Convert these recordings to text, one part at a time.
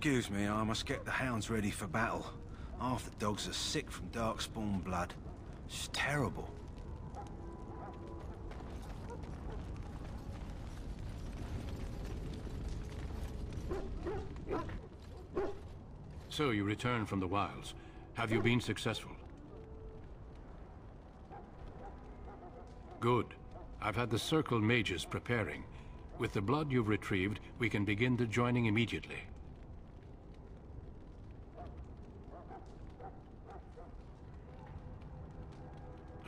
Excuse me, I must get the hounds ready for battle. Half the dogs are sick from darkspawn blood. It's terrible. So you return from the wilds. Have you been successful? Good. I've had the Circle mages preparing. With the blood you've retrieved, we can begin the joining immediately.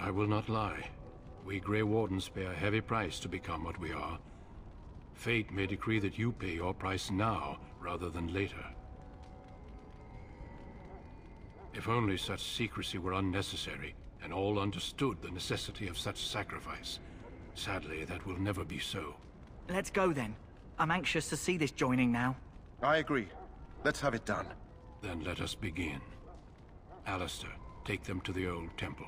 I will not lie. We Grey Wardens pay a heavy price to become what we are. Fate may decree that you pay your price now, rather than later. If only such secrecy were unnecessary, and all understood the necessity of such sacrifice. Sadly, that will never be so. Let's go then. I'm anxious to see this joining now. I agree. Let's have it done. Then let us begin. Alistair, take them to the old temple.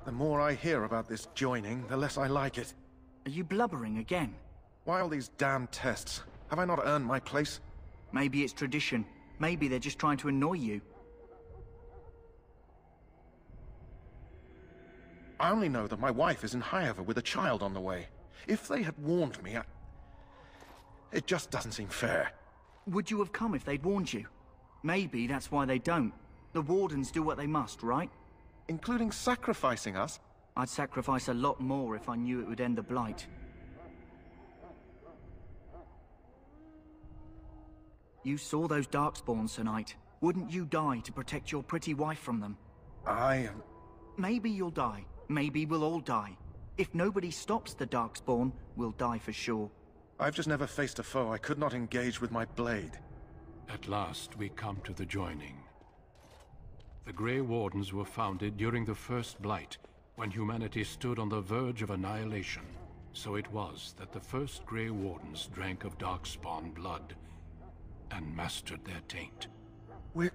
The more I hear about this joining, the less I like it. Are you blubbering again? Why all these damn tests? Have I not earned my place? Maybe it's tradition. Maybe they're just trying to annoy you. I only know that my wife is in Highover with a child on the way. If they had warned me, it just doesn't seem fair. Would you have come if they'd warned you? Maybe that's why they don't. The Wardens do what they must, right? Including sacrificing us? I'd sacrifice a lot more if I knew it would end the Blight. You saw those Darkspawns tonight. Wouldn't you die to protect your pretty wife from them? Maybe you'll die. Maybe we'll all die. If nobody stops the Darkspawn, we'll die for sure. I've just never faced a foe I could not engage with my blade. At last, we come to the joining. The Grey Wardens were founded during the First Blight, when humanity stood on the verge of annihilation. So it was that the first Grey Wardens drank of Darkspawn blood, and mastered their taint. We're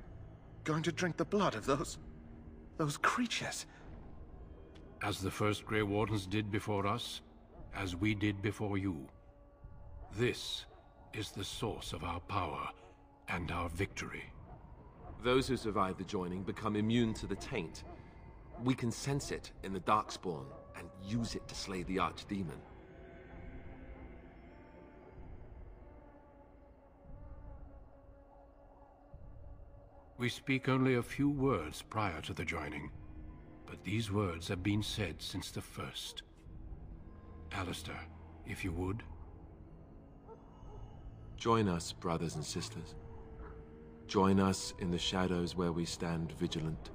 going to drink the blood of those creatures? As the first Grey Wardens did before us, as we did before you. This is the source of our power and our victory. Those who survive the joining become immune to the taint. We can sense it in the Darkspawn and use it to slay the Archdemon. We speak only a few words prior to the joining, but these words have been said since the first. Alistair, if you would. Join us, brothers and sisters. Join us in the shadows where we stand vigilant.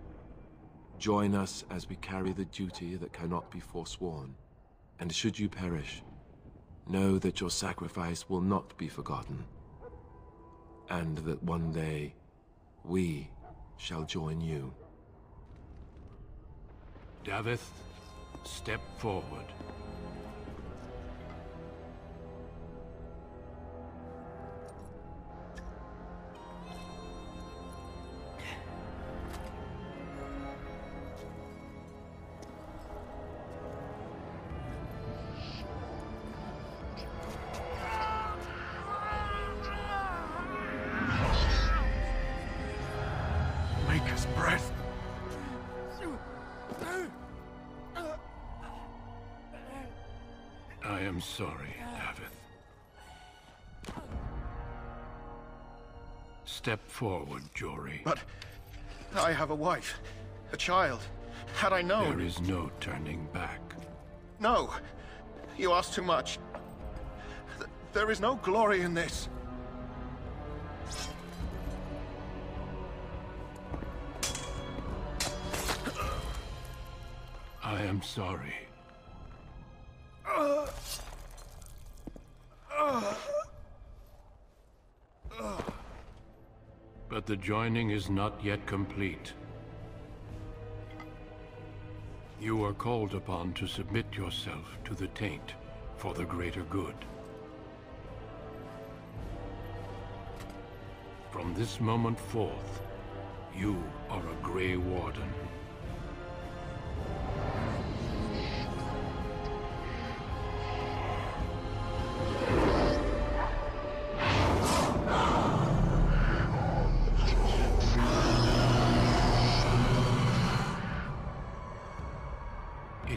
Join us as we carry the duty that cannot be forsworn. And should you perish, know that your sacrifice will not be forgotten. And that one day, we shall join you. Davith, step forward. Maker's breath. I am sorry, Davith. Step forward, Jory. But I have a wife, a child. Had I known... There is no turning back. No! You ask too much. There is no glory in this. I am sorry. But the joining is not yet complete. You are called upon to submit yourself to the taint for the greater good. From this moment forth, you are a Grey Warden.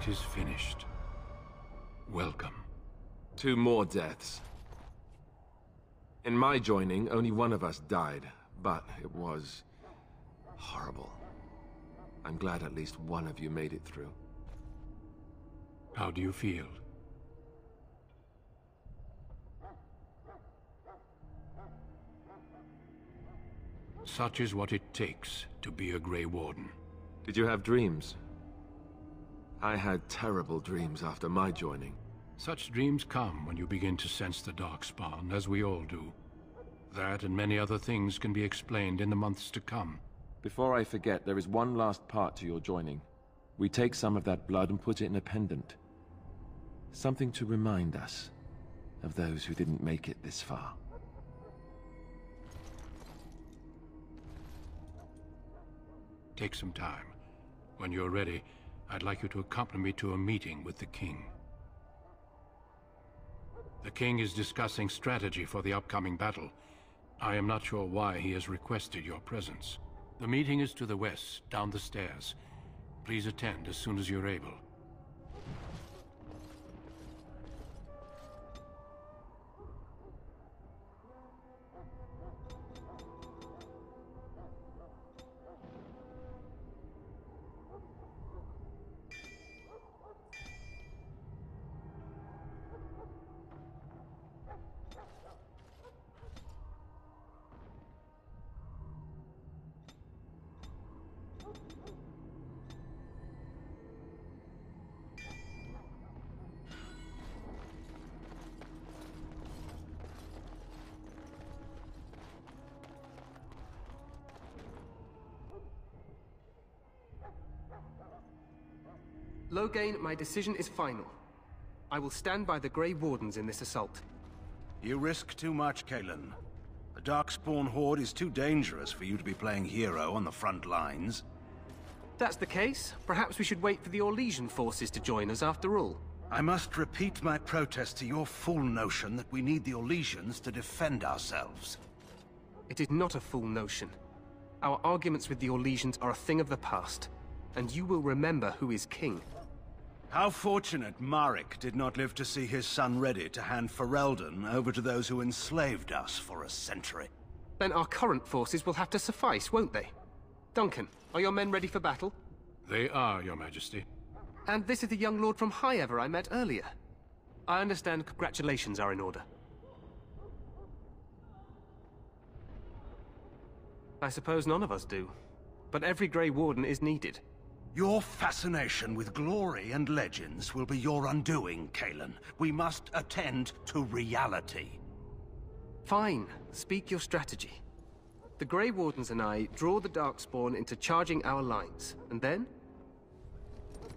It is finished. Welcome. 2 more deaths. In my joining, only one of us died, but it was horrible. I'm glad at least one of you made it through. How do you feel? Such is what it takes to be a Grey Warden. Did you have dreams? I had terrible dreams after my joining. Such dreams come when you begin to sense the Darkspawn, as we all do. That and many other things can be explained in the months to come. Before I forget, there is one last part to your joining. We take some of that blood and put it in a pendant. Something to remind us of those who didn't make it this far. Take some time. When you're ready, I'd like you to accompany me to a meeting with the King. The King is discussing strategy for the upcoming battle. I am not sure why he has requested your presence. The meeting is to the west, down the stairs. Please attend as soon as you're able. Loghain, my decision is final. I will stand by the Grey Wardens in this assault. You risk too much, Cailan. The Darkspawn Horde is too dangerous for you to be playing hero on the front lines. If that's the case, perhaps we should wait for the Orlesian forces to join us after all. I must repeat my protest to your fool notion that we need the Orlesians to defend ourselves. It is not a fool notion. Our arguments with the Orlesians are a thing of the past, and you will remember who is king. How fortunate Marek did not live to see his son ready to hand Ferelden over to those who enslaved us for a century. Then our current forces will have to suffice, won't they? Duncan, are your men ready for battle? They are, Your Majesty. And this is the young lord from Highever I met earlier. I understand congratulations are in order. I suppose none of us do. But every Grey Warden is needed. Your fascination with glory and legends will be your undoing, Cailan. We must attend to reality. Fine. Speak your strategy. The Grey Wardens and I draw the Darkspawn into charging our lines, and then?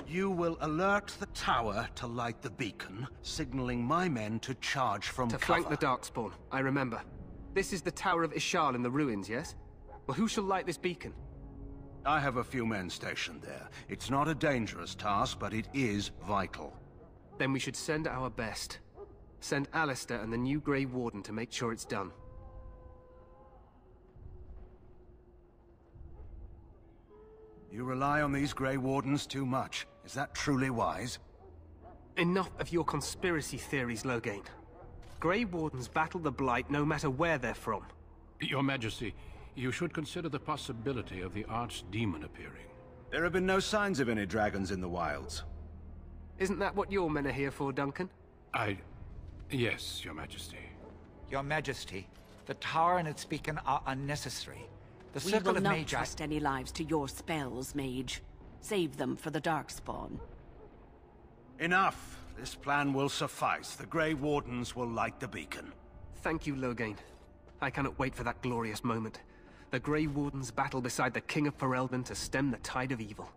You will alert the tower to light the beacon, signaling my men to charge from cover. To flank the Darkspawn, I remember. This is the Tower of Ishal in the ruins, yes? Well, who shall light this beacon? I have a few men stationed there. It's not a dangerous task, but it is vital. Then we should send our best. Send Alistair and the new Grey Warden to make sure it's done. You rely on these Grey Wardens too much. Is that truly wise? Enough of your conspiracy theories, Loghain. Grey Wardens battle the Blight no matter where they're from. Your Majesty, you should consider the possibility of the Archdemon appearing. There have been no signs of any dragons in the wilds. Isn't that what your men are here for, Duncan? Yes, Your Majesty. Your Majesty, the tower and its beacon are unnecessary. The We circle will of not Magi... trust any lives to your spells, Mage. Save them for the Darkspawn. Enough! This plan will suffice. The Grey Wardens will light the beacon. Thank you, Loghain. I cannot wait for that glorious moment. The Grey Wardens battle beside the King of Ferelden to stem the tide of evil.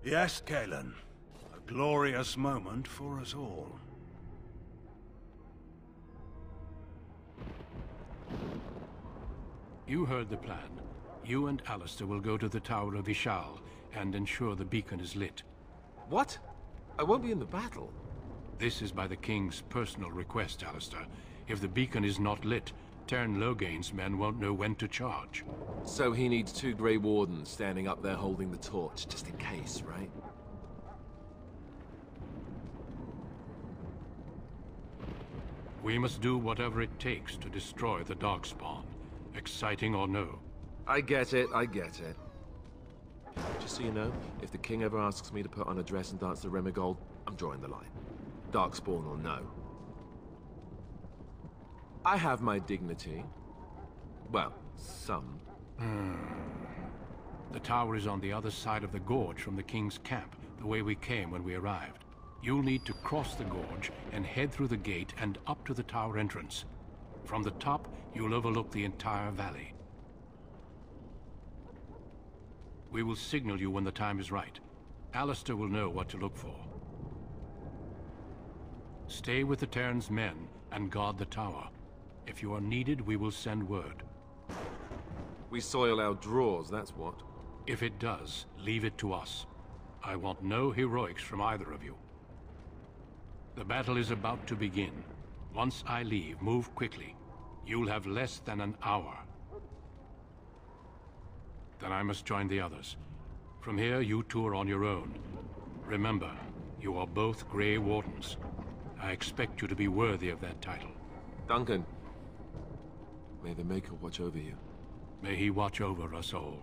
Yes, Cailan. A glorious moment for us all. You heard the plan. You and Alistair will go to the Tower of Ishal and ensure the beacon is lit. What? I won't be in the battle. This is by the King's personal request, Alistair. If the beacon is not lit, Tern Loghain's men won't know when to charge. So he needs 2 Grey Wardens standing up there holding the torch, just in case, right? We must do whatever it takes to destroy the Darkspawn, exciting or no. I get it, I get it. Just so you know, if the king ever asks me to put on a dress and dance to Remigold, I'm drawing the line. Darkspawn or no. I have my dignity. Well, some. The tower is on the other side of the gorge from the king's camp, the way we came when we arrived. You'll need to cross the gorge and head through the gate and up to the tower entrance. From the top, you'll overlook the entire valley. We will signal you when the time is right. Alistair will know what to look for. Stay with the Terran's men and guard the tower. If you are needed, we will send word. We soil our drawers, that's what. If it does, leave it to us. I want no heroics from either of you. The battle is about to begin. Once I leave, move quickly. You'll have less than an hour. Then I must join the others. From here, you two are on your own. Remember, you are both Grey Wardens. I expect you to be worthy of that title. Duncan, may the Maker watch over you. May he watch over us all.